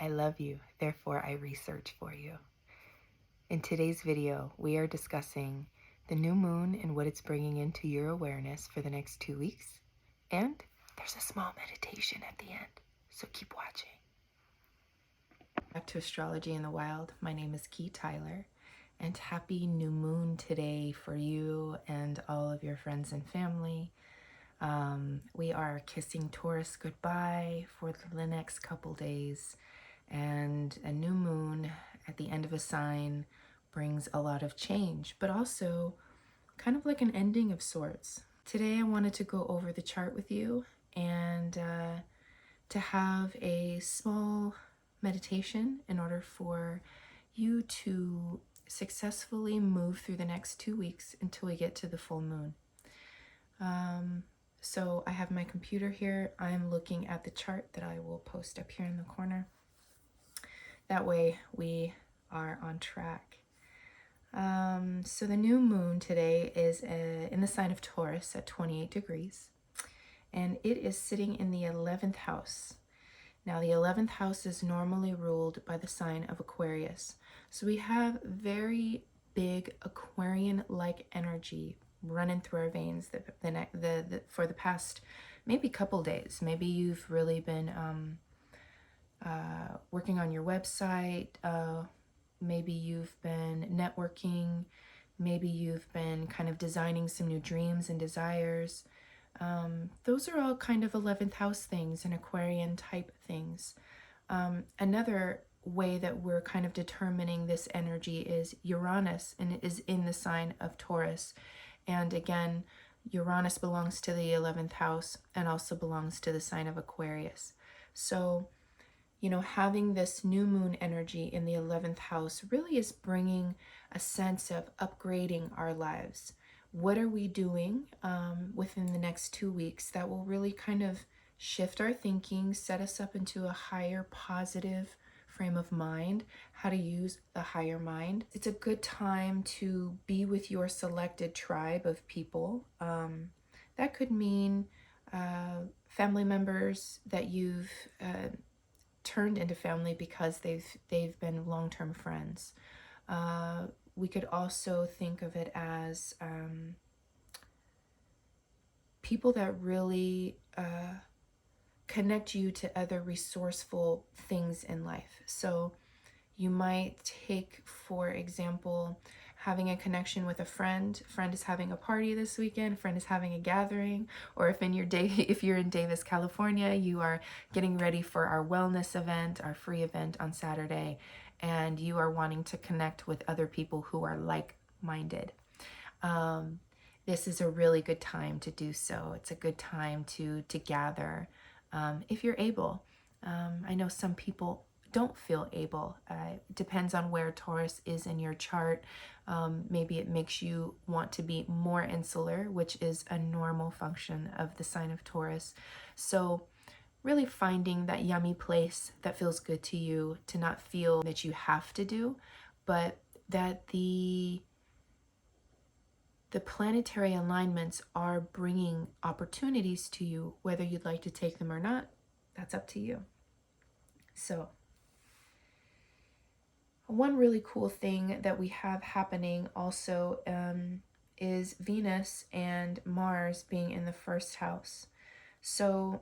I love you, therefore I research for you. In today's video, we are discussing the new moon and what it's bringing into your awareness for the next 2 weeks. And there's a small meditation at the end, so keep watching. Back to Astrology in the Wild. My name is Key Tyler, and happy new moon today for you and all of your friends and family. We are kissing Taurus goodbye for the next couple days, and a new moon at the end of a sign brings a lot of change, but also kind of like an ending of sorts. Today I wanted to go over the chart with you and to have a small meditation in order for you to successfully move through the next 2 weeks until we get to the full moon. So I have my computer here. I'm looking at the chart that I will post up here in the corner. That way we are on track. So the new moon today is in the sign of Taurus at 28 degrees, and it is sitting in the 11th house. Now, the 11th house is normally ruled by the sign of Aquarius. So we have very big Aquarian-like energy running through our veins for the past maybe couple days. Maybe you've really been working on your website. Maybe you've been networking. Maybe you've been kind of designing some new dreams and desires. Those are all kind of 11th house things and Aquarian type things. Another way that we're kind of determining this energy is Uranus, and it is in the sign of Taurus. And again, Uranus belongs to the 11th house and also belongs to the sign of Aquarius. So, you know, having this new moon energy in the 11th house really is bringing a sense of upgrading our lives. What are we doing within the next 2 weeks that will really kind of shift our thinking, set us up into a higher positive frame of mind, how to use the higher mind. It's a good time to be with your selected tribe of people. That could mean family members that you've turned into family because they've been long-term friends. We could also think of it as people that really connect you to other resourceful things in life. So you might take, for example, having a connection with a friend. Friend is having a party this weekend. Friend is having a gathering. Or if you're in Davis, California, you are getting ready for our wellness event, our free event on Saturday, and you are wanting to connect with other people who are like-minded. This is a really good time to do so. It's a good time to gather if you're able. I know some people don't feel able. It depends on where Taurus is in your chart. Maybe it makes you want to be more insular, which is a normal function of the sign of Taurus. So really finding that yummy place that feels good to you, to not feel that you have to do, but that the planetary alignments are bringing opportunities to you. Whether you'd like to take them or not, that's up to you. So one really cool thing that we have happening also is Venus and Mars being in the first house. So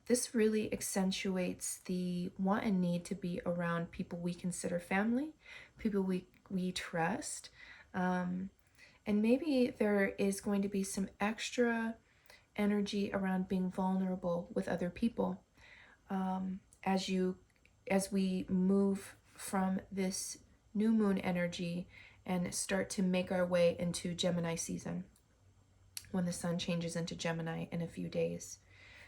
this really accentuates the want and need to be around people we consider family, people we trust. And maybe there is going to be some extra energy around being vulnerable with other people as we move from this new moon energy and start to make our way into Gemini season, when the sun changes into Gemini in a few days.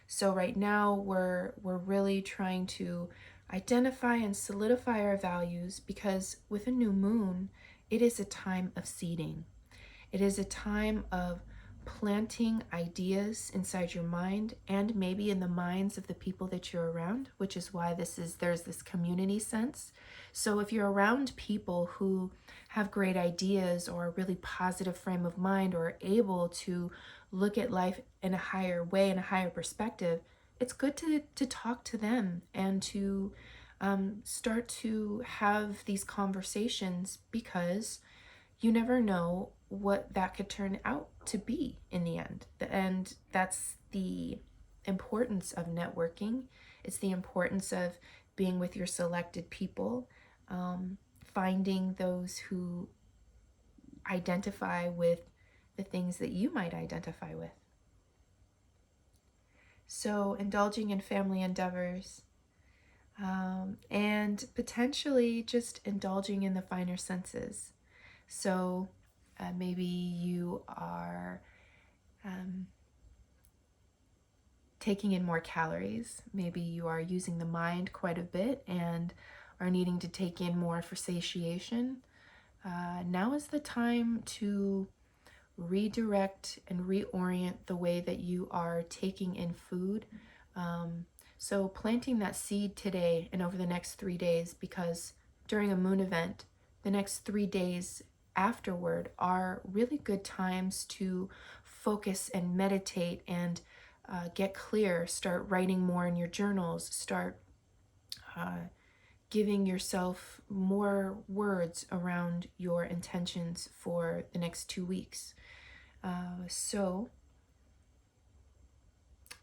So right now we're really trying to identify and solidify our values, because with a new moon, it is a time of seeding. It is a time of planting ideas inside your mind and maybe in the minds of the people that you're around, which is why there's this community sense. So if you're around people who have great ideas or a really positive frame of mind, or are able to look at life in a higher way, in a higher perspective, it's good to talk to them and to Start to have these conversations, because you never know what that could turn out to be in the end. And that's the importance of networking. It's the importance of being with your selected people, finding those who identify with the things that you might identify with. So, indulging in family endeavors, and potentially just indulging in the finer senses. So, maybe you are taking in more calories. Maybe you are using the mind quite a bit and are needing to take in more for satiation. Now is the time to redirect and reorient the way that you are taking in food. So planting that seed today and over the next 3 days, because during a moon event, the next 3 days afterward are really good times to focus and meditate and get clear. Start writing more in your journals. Start giving yourself more words around your intentions for the next 2 weeks. So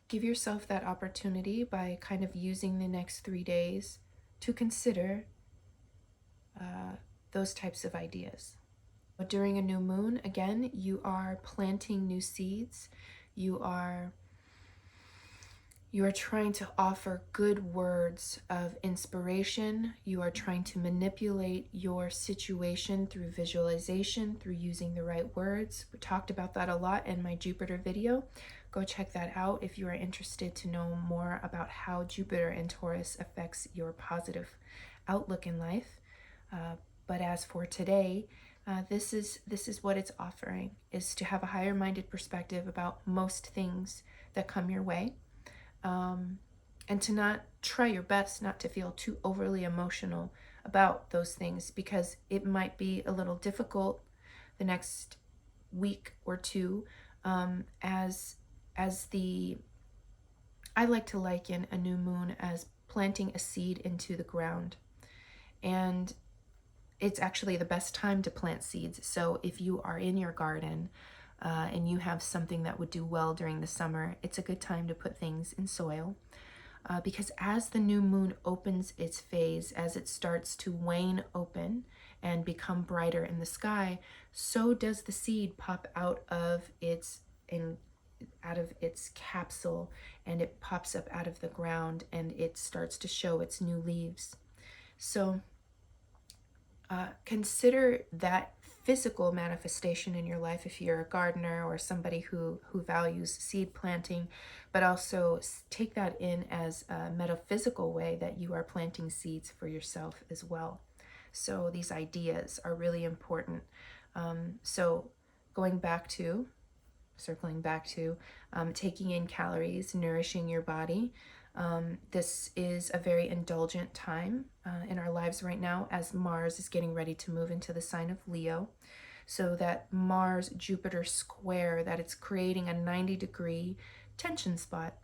give yourself that opportunity by kind of using the next 3 days to consider those types of ideas. During a new moon, again, you are planting new seeds. You are trying to offer good words of inspiration. You are trying to manipulate your situation through visualization, through using the right words. We talked about that a lot in my Jupiter video. Go check that out if you are interested to know more about how Jupiter and Taurus affects your positive outlook in life. But as for today, this is what it's offering, is to have a higher minded perspective about most things that come your way. And to not try your best not to feel too overly emotional about those things, because it might be a little difficult the next week or two, as the I like to liken a new moon as planting a seed into the ground. And it's actually the best time to plant seeds. So if you are in your garden and you have something that would do well during the summer, it's a good time to put things in soil. Because as the new moon opens its phase, as it starts to wane open and become brighter in the sky, so does the seed pop out of its capsule, and it pops up out of the ground and it starts to show its new leaves. So consider that physical manifestation in your life if you're a gardener or somebody who values seed planting, but also take that in as a metaphysical way that you are planting seeds for yourself as well. So these ideas are really important. So circling back to taking in calories, nourishing your body. This is a very indulgent time in our lives right now, as Mars is getting ready to move into the sign of Leo. So that Mars-Jupiter square, that it's creating a 90-degree tension spot,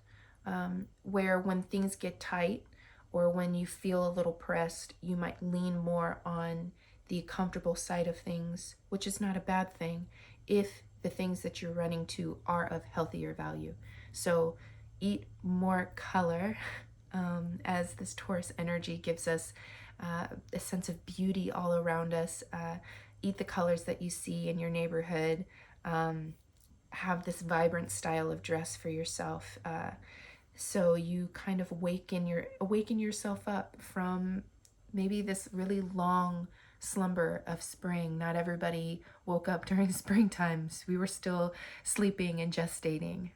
where when things get tight or when you feel a little pressed, you might lean more on the comfortable side of things, which is not a bad thing if the things that you're running to are of healthier value. So eat more color, as this Taurus energy gives us a sense of beauty all around us. Eat the colors that you see in your neighborhood. Have this vibrant style of dress for yourself. So you kind of awaken yourself up from maybe this really long slumber of spring. Not everybody woke up during springtime. So we were still sleeping and gestating.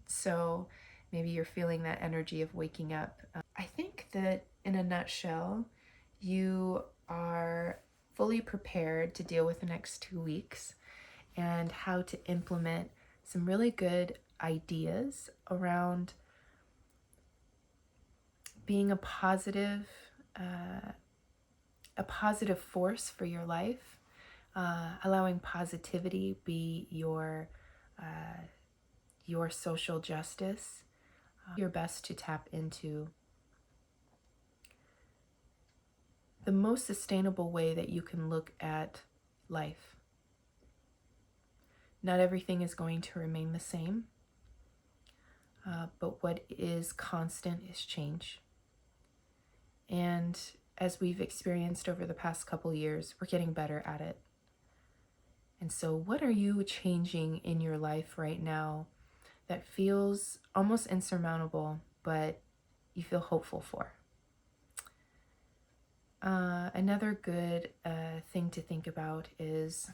So maybe you're feeling that energy of waking up. I think that in a nutshell, you are fully prepared to deal with the next 2 weeks and how to implement some really good ideas around being a positive force for your life, allowing positivity be your social justice, your best to tap into the most sustainable way that you can look at life. Not everything is going to remain the same, but what is constant is change. And as we've experienced over the past couple years, we're getting better at it. And so what are you changing in your life right now that feels almost insurmountable, but you feel hopeful for? Another good thing to think about is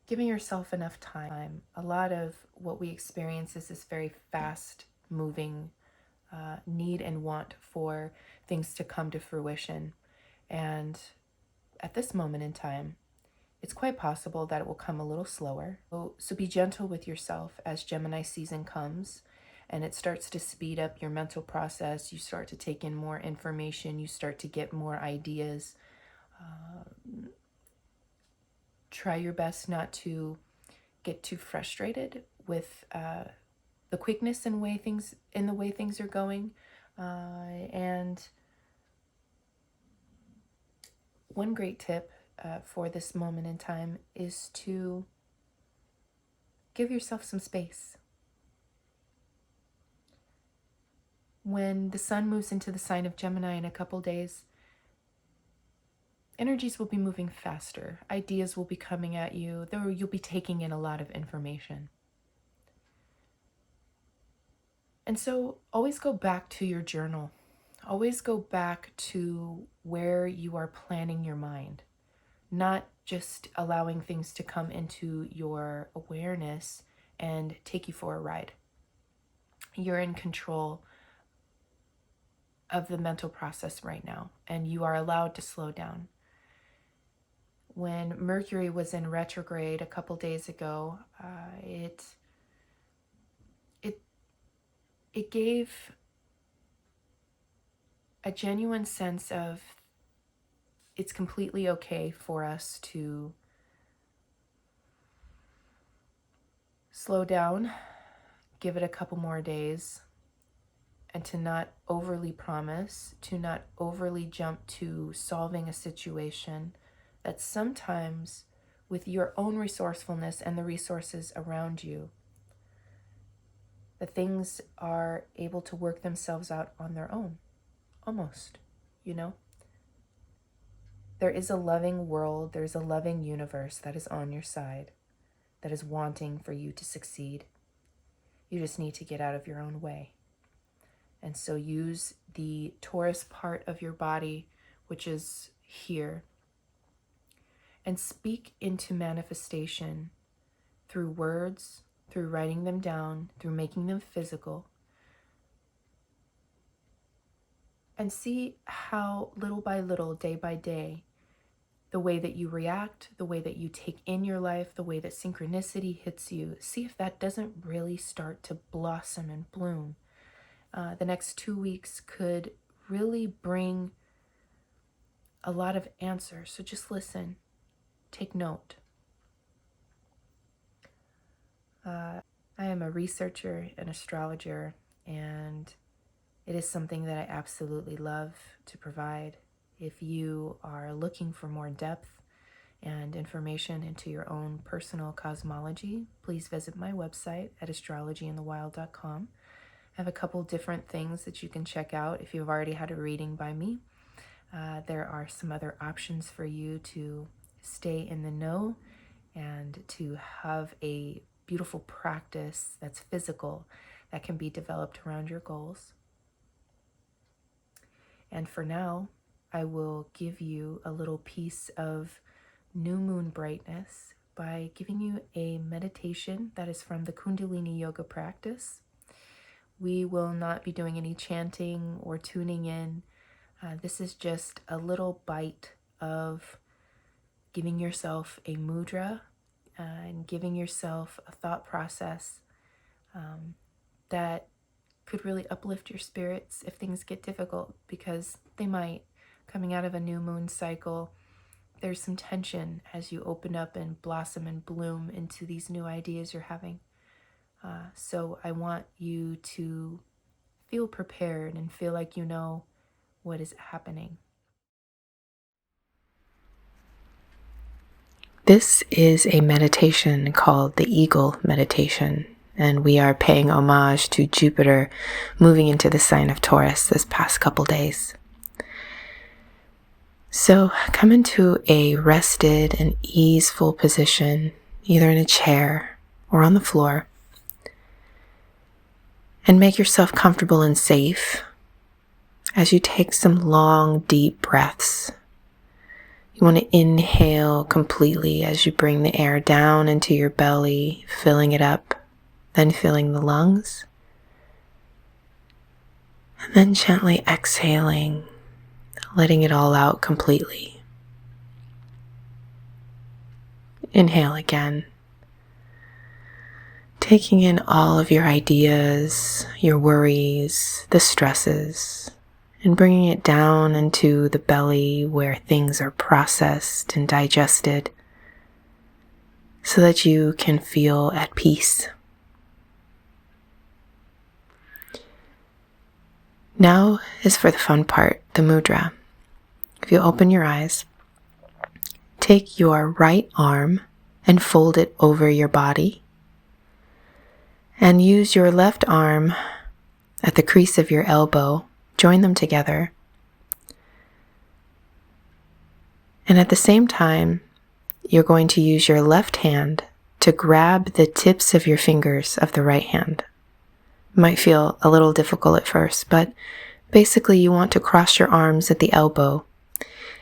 giving yourself enough time. A lot of what we experience is this very fast moving need and want for things to come to fruition. And at this moment in time, it's quite possible that it will come a little slower. So be gentle with yourself as Gemini season comes and it starts to speed up your mental process. You start to take in more information. You start to get more ideas. Try your best not to get too frustrated with the quickness and the way things are going. And one great tip for this moment in time is to give yourself some space. When the sun moves into the sign of Gemini in a couple days, energies will be moving faster. Ideas will be coming at you. You'll be taking in a lot of information. And so always go back to your journal. Always go back to where you are planning your mind, not just allowing things to come into your awareness and take you for a ride. You're in control of the mental process right now, and you are allowed to slow down. When Mercury was in retrograde a couple days ago, it gave a genuine sense of it's completely okay for us to slow down, give it a couple more days, and to not overly promise, to not overly jump to solving a situation that sometimes with your own resourcefulness and the resources around you, that things are able to work themselves out on their own, almost, you know? There is a loving world, there's a loving universe that is on your side, that is wanting for you to succeed. You just need to get out of your own way. And so use the Taurus part of your body, which is here, and speak into manifestation through words, through writing them down, through making them physical. And see how little by little, day by day, the way that you react, the way that you take in your life, the way that synchronicity hits you, see if that doesn't really start to blossom and bloom. The next 2 weeks could really bring a lot of answers. So just listen, take note. I am a researcher, an astrologer, and it is something that I absolutely love to provide. If you are looking for more depth and information into your own personal cosmology, please visit my website at astrologyinthewild.com. I have a couple different things that you can check out if you've already had a reading by me. There are some other options for you to stay in the know and to have a beautiful practice that's physical that can be developed around your goals. And for now, I will give you a little piece of new moon brightness by giving you a meditation that is from the Kundalini yoga practice. We will not be doing any chanting or tuning in. This is just a little bite of giving yourself a mudra and giving yourself a thought process that could really uplift your spirits if things get difficult, because they might. Coming out of a new moon cycle, there's some tension as you open up and blossom and bloom into these new ideas you're having. So I want you to feel prepared and feel like you know what is happening. This is a meditation called the Eagle Meditation, and we are paying homage to Jupiter moving into the sign of Taurus this past couple days. So come into a rested and easeful position, either in a chair or on the floor, and make yourself comfortable and safe as you take some long, deep breaths. You want to inhale completely as you bring the air down into your belly, filling it up, then filling the lungs, and then gently exhaling, letting it all out completely. Inhale again, taking in all of your ideas, your worries, the stresses, and bringing it down into the belly where things are processed and digested so that you can feel at peace. Now is for the fun part, the mudra. If you open your eyes, take your right arm and fold it over your body, and use your left arm at the crease of your elbow. Join them together. And at the same time, you're going to use your left hand to grab the tips of your fingers of the right hand. It might feel a little difficult at first, but basically you want to cross your arms at the elbow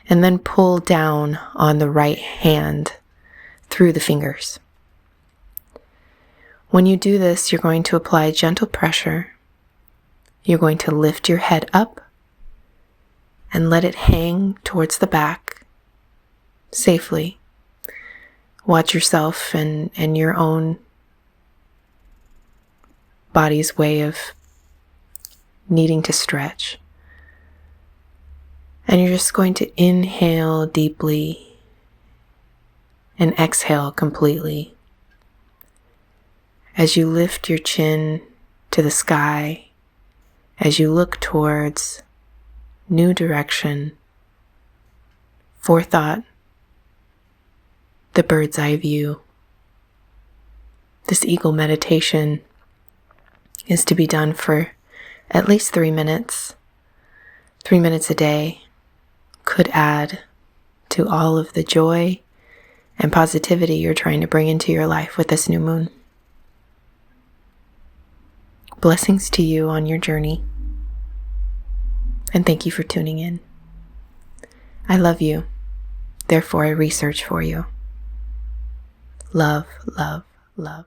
and then pull down on the right hand through the fingers. When you do this, you're going to apply gentle pressure. You're going to lift your head up and let it hang towards the back safely. Watch yourself and your own body's way of needing to stretch. And you're just going to inhale deeply and exhale completely as you lift your chin to the sky, as you look towards new direction, forethought, the bird's eye view. This eagle meditation is to be done for at least 3 minutes. 3 minutes a day could add to all of the joy and positivity you're trying to bring into your life with this new moon. Blessings to you on your journey. And thank you for tuning in. I love you, therefore I research for you. Love, love, love.